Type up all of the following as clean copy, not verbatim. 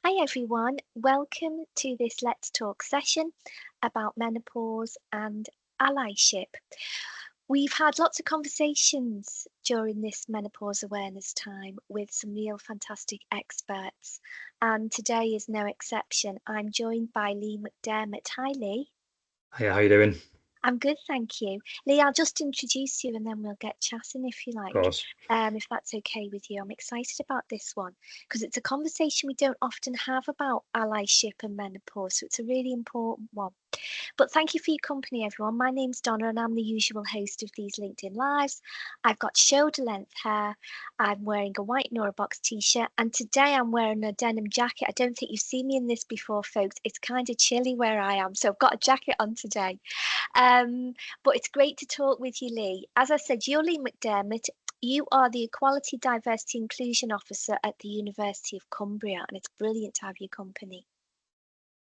Hi everyone, welcome to this Let's Talk session about menopause and allyship. We've had lots of conversations during this menopause awareness time with some real fantastic experts, and today is no exception. I'm joined by Lee McDermot. Hi Lee. Hey, how you doing? I'm good, thank you. Lee, I'll just introduce you and then we'll get chatting if you Of like, course. if that's okay with you. I'm excited about this one because it's a conversation we don't often have about allyship and menopause, so it's a really important one. But thank you for your company, everyone. My name's Donna, and I'm the usual host of these LinkedIn Lives. I've got shoulder length hair. I'm wearing a white Box t-shirt, and today I'm wearing a denim jacket. I don't think you've seen me in this before, folks. It's kind of chilly where I am, so I've got a jacket on today. Um, but it's great to talk with you, Lee. As I said, you're Lee McDermott. You are the Equality, Diversity, Inclusion Officer at the University of Cumbria, and it's brilliant to have your company.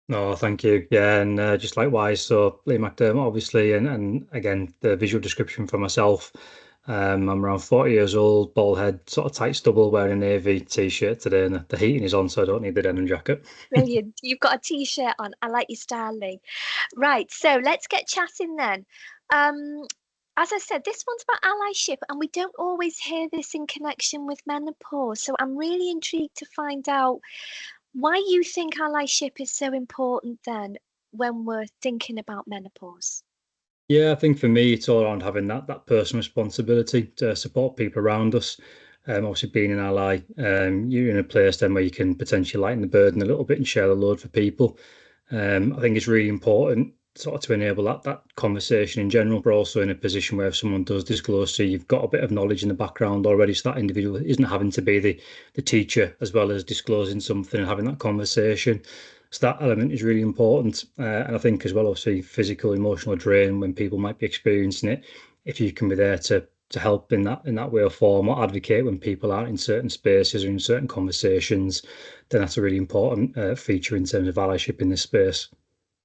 No, thank you. Yeah, and just likewise. So Lee McDermot, obviously, and again, the visual description for myself. I'm around 40 years old, bald head, sort of tight stubble, wearing a navy t-shirt today, and the heating is on, so I don't need the denim jacket. Brilliant. You've got a t-shirt on. I like your style, Lee. Right, so let's get chatting then. Um, as I said, this one's about allyship, and we don't always hear this in connection with menopause. So I'm really intrigued to find out why you think allyship is so important then when we're thinking about menopause. Yeah, I think for me, it's all around having that personal responsibility to support people around us. Obviously, being an ally, you're in a place then where you can potentially lighten the burden a little bit and share the load for people. I think it's really important sort of to enable that conversation in general, but also in a position where if someone does disclose to you, you've got a bit of knowledge in the background already, so that individual isn't having to be the teacher as well as disclosing something and having that conversation. So that element is really important. And I think as well, obviously, physical, emotional drain when people might be experiencing it, if you can be there to help in that way or form or advocate when people aren't in certain spaces or in certain conversations, then that's a really important feature in terms of allyship in this space.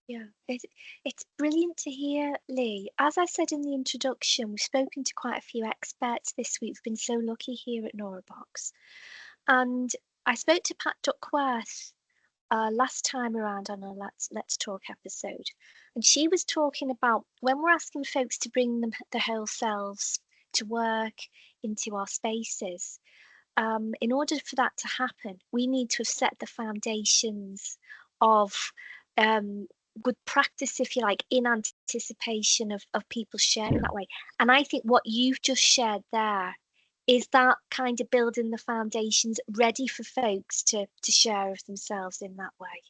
Yeah, it's brilliant to hear, Lee. As I said in the introduction, we've spoken to quite a few experts this week. We've been so lucky here at Box. And I spoke to Pat Duckworth last time around on a Let's Talk episode, and she was talking about when we're asking folks to bring them the whole selves to work into our spaces. In order for that to happen, we need to have set the foundations of um, good practice, if you like, in anticipation of people sharing Yeah. that way. And I think what you've just shared there is that kind of building the foundations ready for folks to share of themselves in that way.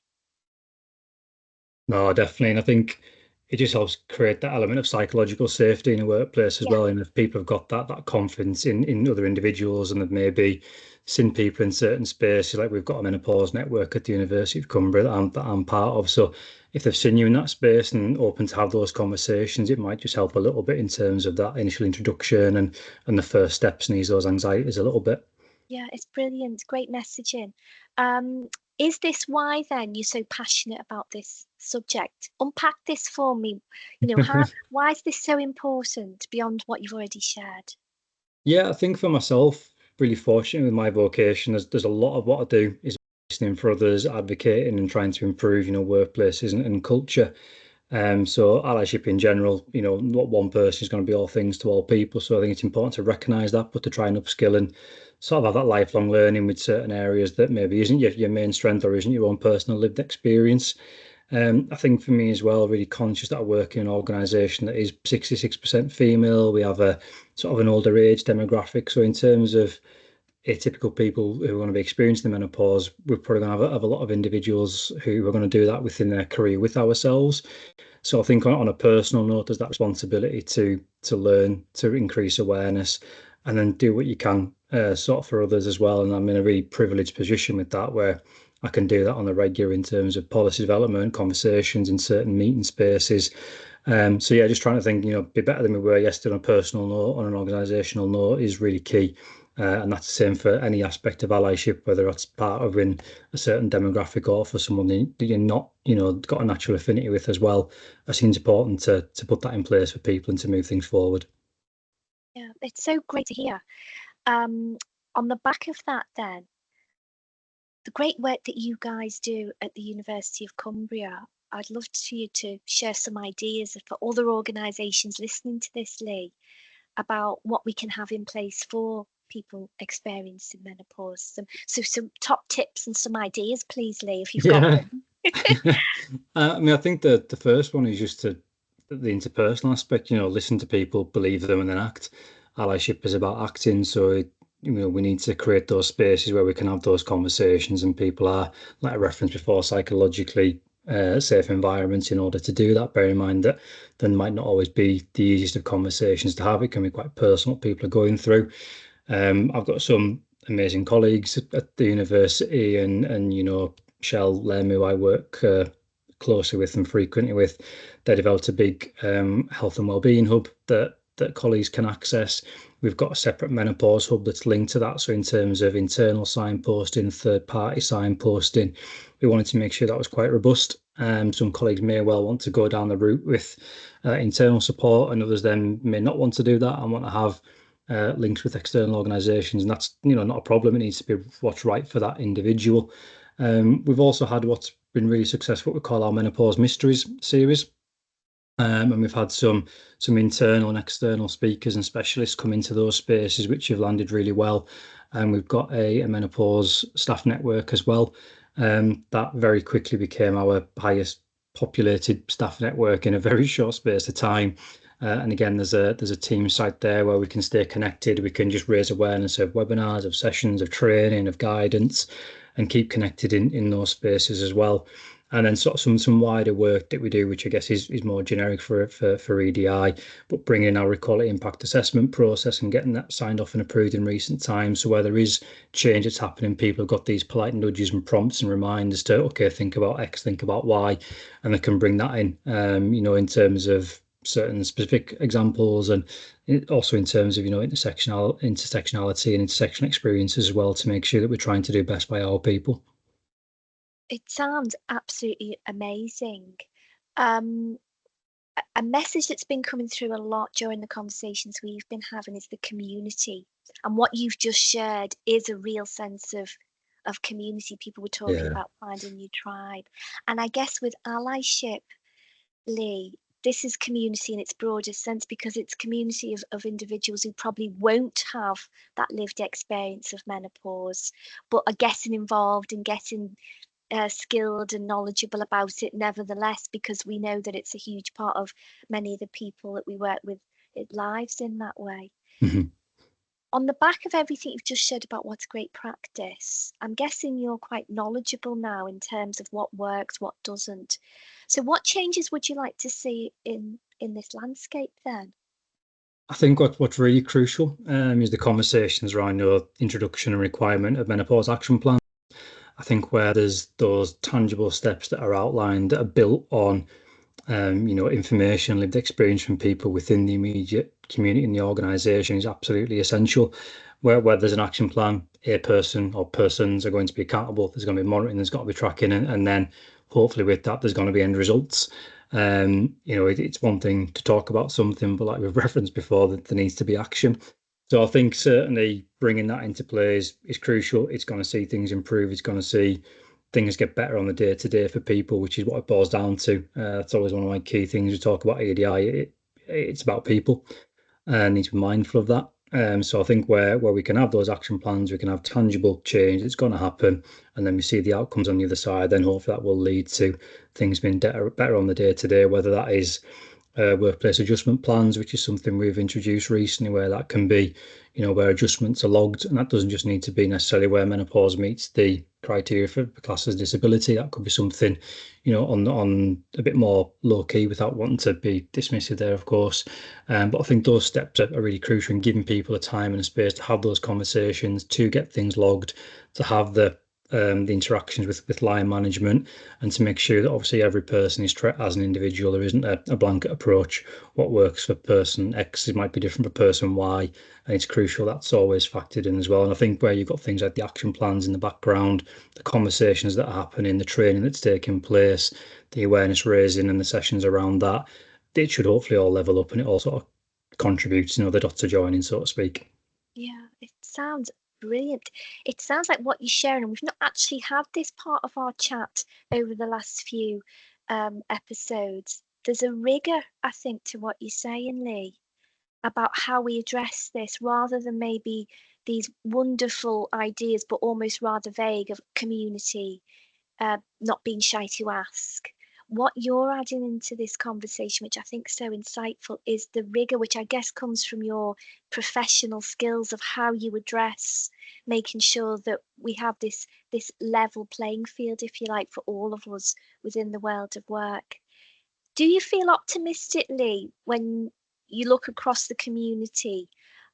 No, definitely. And I think it just helps create that element of psychological safety in a workplace as Yeah, well. And if people have got that confidence in other individuals and have maybe seen people in certain spaces, like we've got a menopause network at the University of Cumbria that I'm part of. So if they've seen you in that space and open to have those conversations, it might just help a little bit in terms of that initial introduction and the first steps and ease those anxieties a little bit. yeah, it's brilliant. Great messaging. Um, is this why then you're so passionate about this subject? Unpack this for me. Why is this so important beyond what you've already shared? Yeah, I think for myself, really fortunate with my vocation. There's a lot of what I do is listening for others, advocating and trying to improve, workplaces and culture. So allyship in general, not one person is going to be all things to all people. So I think it's important to recognise that, but to try and upskill and sort of have that lifelong learning with certain areas that maybe isn't your main strength or isn't your own personal lived experience. I think for me as well, really conscious that I work in an organisation that is 66% female. We have a sort of an older age demographic. So in terms of atypical people who are going to be experiencing the menopause, we're probably going to have a lot of individuals who are going to do that within their career with ourselves. So I think on a personal note, there's that responsibility to learn, to increase awareness, and then do what you can sort of for others as well. And I'm in a really privileged position with that, where I can do that on the regular in terms of policy development, conversations in certain meeting spaces. So yeah, just trying to think, be better than we were yesterday on a personal note, on an organisational note is really key. And that's the same for any aspect of allyship, whether that's part of in a certain demographic or for someone that you're not, got a natural affinity with as well. I think it's important to put that in place for people and to move things forward. Yeah, it's so great to hear. Um, on the back of that, then, the great work that you guys do at the University of Cumbria. I'd love for you to share some ideas for other organisations listening to this, Lee, about what we can have in place for people experiencing menopause. Some top tips and some ideas, please, Lee, if you've got Yeah. them. I mean, I think that the first one is just the interpersonal aspect, listen to people, believe them, and then act. Allyship is about acting. So, we need to create those spaces where we can have those conversations and people are, like I referenced before, psychologically safe environments in order to do that. Bear in mind that there might not always be the easiest of conversations to have. It can be quite personal what people are going through. I've got some amazing colleagues at the university, and Shell Lem, who I work closely with and frequently with. They developed a big health and wellbeing hub that colleagues can access. We've got a separate menopause hub that's linked to that. So in terms of internal signposting, third party signposting, we wanted to make sure that was quite robust. Some colleagues may well want to go down the route with internal support, and others then may not want to do that and want to have links with external organisations, and that's not a problem. It needs to be what's right for that individual. We've also had what's been really successful, what we call our Menopause Mysteries series. And we've had some internal and external speakers and specialists come into those spaces, which have landed really well. And we've got a menopause staff network as well. That very quickly became our highest populated staff network in a very short space of time. And again, there's a team site there where we can stay connected. We can just raise awareness of webinars, of sessions, of training, of guidance, and keep connected in those spaces as well. And then sort of some wider work that we do, which I guess is more generic for EDI, but bringing our quality impact assessment process and getting that signed off and approved in recent times. So where there is change that's happening, people have got these polite nudges and prompts and reminders to, okay, think about X, think about Y, and they can bring that in, in terms of certain specific examples, and also in terms of intersectionality and intersection experiences as well, to make sure that we're trying to do best by our people. It sounds absolutely amazing. A message that's been coming through a lot during the conversations we've been having is the community. And what you've just shared is a real sense of community. People were talking about finding your tribe. And I guess with allyship, Lee, this is community in its broadest sense, because it's community of individuals who probably won't have that lived experience of menopause, but are getting involved and getting skilled and knowledgeable about it nevertheless, because we know that it's a huge part of many of the people that we work with, lives in that way. Mm-hmm. On the back of everything you've just shared about what's great practice, I'm guessing you're quite knowledgeable now in terms of what works, what doesn't. So what changes would you like to see in this landscape then? I think what's really crucial is the conversations around your introduction and requirement of menopause action plan. I think where there's those tangible steps that are outlined that are built on information, lived experience from people within the immediate community in the organisation is absolutely essential. Where there's an action plan, a person or persons are going to be accountable. There's going to be monitoring, there's got to be tracking, and then hopefully with that, there's going to be end results. It's one thing to talk about something, but like we've referenced before, that there needs to be action. So I think certainly bringing that into play is crucial. It's going to see things improve. It's going to see things get better on the day to day for people, which is what it boils down to. That's always one of my key things we talk about EDI. It's about people, and need to be mindful of that. So I think where we can have those action plans, we can have tangible change. It's going to happen, and then we see the outcomes on the other side. Then hopefully that will lead to things being better on the day to day. Whether that is workplace adjustment plans, which is something we've introduced recently, where that can be, where adjustments are logged, and that doesn't just need to be necessarily where menopause meets the criteria for class as disability. That could be something, on a bit more low key, without wanting to be dismissive there, of course. But I think those steps are really crucial in giving people a time and a space to have those conversations, to get things logged, to have the interactions with line management, and to make sure that obviously every person is treated as an individual. There isn't a blanket approach. What works for person X might be different for person Y, and it's crucial that's always factored in as well. And I think where you've got things like the action plans in the background, the conversations that are happening, the training that's taking place, the awareness raising and the sessions around that, it should hopefully all level up, and it all sort of contributes, the dots are joining, so to speak. Yeah, it sounds brilliant. It sounds like what you're sharing, and we've not actually had this part of our chat over the last few episodes. There's a rigor, I think, to what you're saying, Lee, about how we address this rather than maybe these wonderful ideas, but almost rather vague of community, not being shy to ask. What you're adding into this conversation, which I think is so insightful, is the rigor, which I guess comes from your professional skills of how you address making sure that we have this level playing field, if you like, for all of us within the world of work. Do you feel optimistically when you look across the community?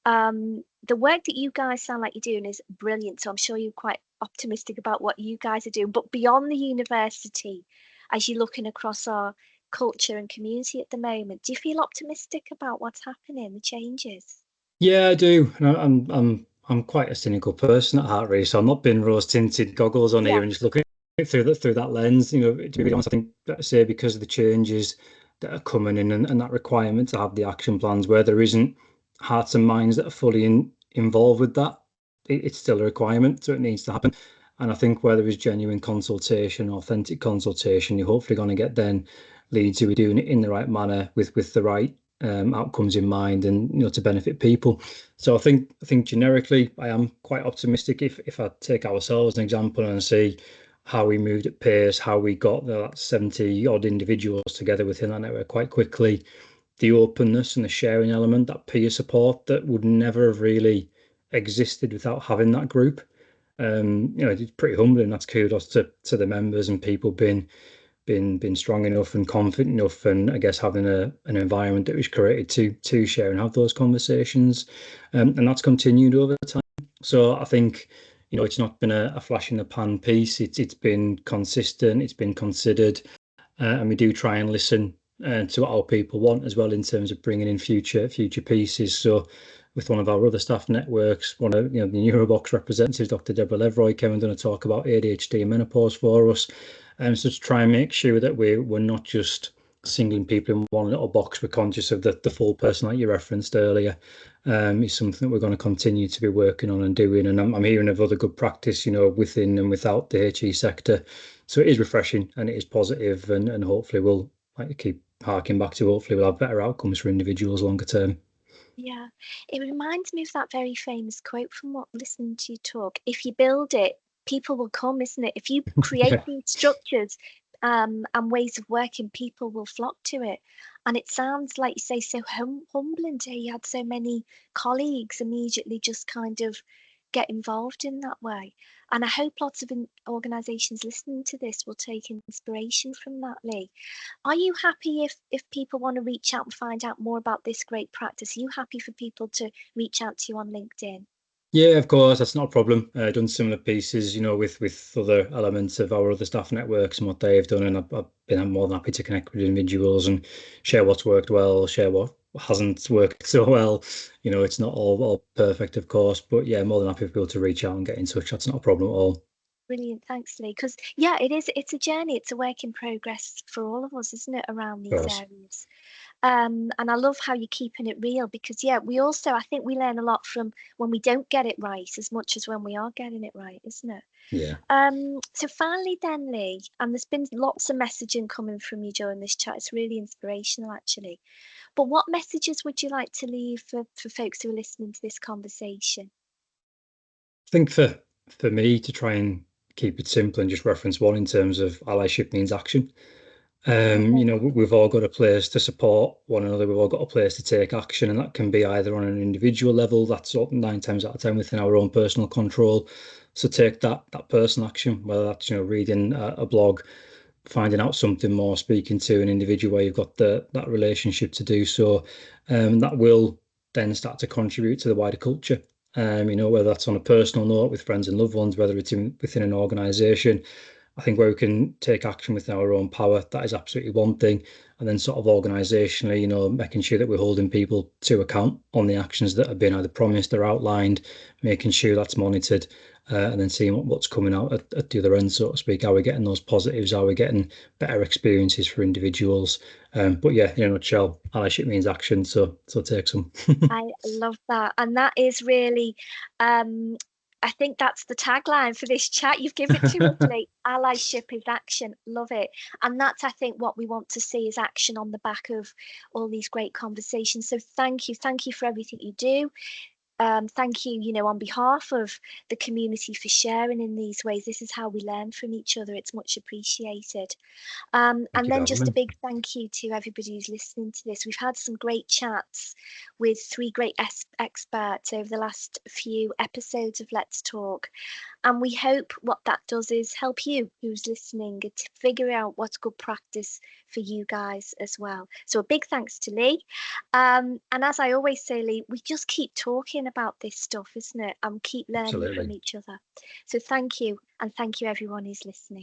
The work that you guys sound like you're doing is brilliant, so I'm sure you're quite optimistic about what you guys are doing. But beyond the university, as you're looking across our culture and community at the moment, do you feel optimistic about what's happening, the changes? Yeah, I do. And I'm quite a cynical person at heart, really. So I'm not being rose-tinted goggles on Yeah, here and just looking at it through that lens. You know, to be really honest, I think that say because of the changes that are coming in and that requirement to have the action plans where there isn't hearts and minds that are fully involved with that, it's still a requirement, so it needs to happen. And I think where there is genuine consultation, authentic consultation, you're hopefully going to get then leads who are doing it in the right manner with the right outcomes in mind, and to benefit people. So I think generically I am quite optimistic. If I take ourselves as an example and see how we moved at pace, how we got that 70 odd individuals together within that network quite quickly, the openness and the sharing element, that peer support that would never have really existed without having that group. It's pretty humbling. That's kudos to the members and people being strong enough and confident enough, and I guess having an environment that was created to share and have those conversations, and that's continued over time. So I think it's not been a flash in the pan piece. It's been consistent. It's been considered, and we do try and listen to what our people want as well in terms of bringing in future pieces. So with one of our other staff networks, one of the Neurobox representatives, Dr. Deborah Levroy, came and done a talk about ADHD and menopause for us. So to try and make sure that we're not just singling people in one little box, we're conscious of the full person like you referenced earlier. Is something that we're going to continue to be working on and doing. And I'm hearing of other good practice, within and without the HE sector. So it is refreshing and it is positive, and hopefully we'll keep harking back to hopefully we'll have better outcomes for individuals longer term. yeah. It reminds me of that very famous quote from what listening to you talk. If you build it, people will come, isn't it? If you create Yeah. these structures and ways of working, people will flock to it. And it sounds like you say so humbling to hear you had so many colleagues immediately just kind of get involved in that way. And I hope lots of organisations listening to this will take inspiration from that, Lee. Are you happy if people want to reach out and find out more about this great practice? Are you happy for people to reach out to you on LinkedIn? Yeah, of course, that's not a problem. Done similar pieces, with other elements of our other staff networks and what they've done, and I've been more than happy to connect with individuals and share what's worked well, share what hasn't worked so well. It's not all perfect, of course, but yeah, more than happy for people to reach out and get in touch. That's not a problem at all. Brilliant, thanks, Lee. Because yeah, it's a journey, it's a work in progress for all of us, isn't it, around Of these course. areas? And I love how you're keeping it real because yeah, we also I think we learn a lot from when we don't get it right as much as when we are getting it right, isn't it? Yeah. So finally then, Lee, and there's been lots of messaging coming from you during this chat. It's really inspirational actually. But what messages would you like to leave for folks who are listening to this conversation? I think for me to try and keep it simple and just reference one in terms of allyship means action. Okay. We've all got a place to support one another. We've all got a place to take action, and that can be either on an individual level, that's 9 times out of 10 within our own personal control. So take that personal action, whether that's reading a blog, finding out something more, speaking to an individual where you've got that relationship to do so. That will then start to contribute to the wider culture. Whether that's on a personal note with friends and loved ones, whether it's within an organisation. I think where we can take action within our own power, that is absolutely one thing. And then sort of organisationally, making sure that we're holding people to account on the actions that have been either promised or outlined, making sure that's monitored, and then seeing what's coming out at the other end, so to speak. Are we getting those positives? Are we getting better experiences for individuals? But yeah, in a nutshell, allyship means action. So take some. I love that. And that is really um I think that's the tagline for this chat. You've given it to us, Lee. Allyship is action. Love it. And that's, I think, what we want to see is action on the back of all these great conversations. So thank you. Thank you for everything you do. Thank you, on behalf of the community for sharing in these ways. This is how we learn from each other. It's much appreciated. Thank And you for then having just a me. big thank you to everybody who's listening to this. We've had some great chats with three great experts over the last few episodes of Let's Talk. And we hope what that does is help you who's listening to figure out what's good practice for you guys as well. So a big thanks to Lee. And as I always say, Lee, we just keep talking about this stuff, isn't it? And keep learning from Absolutely. each other. So thank you. And thank you, everyone who's listening.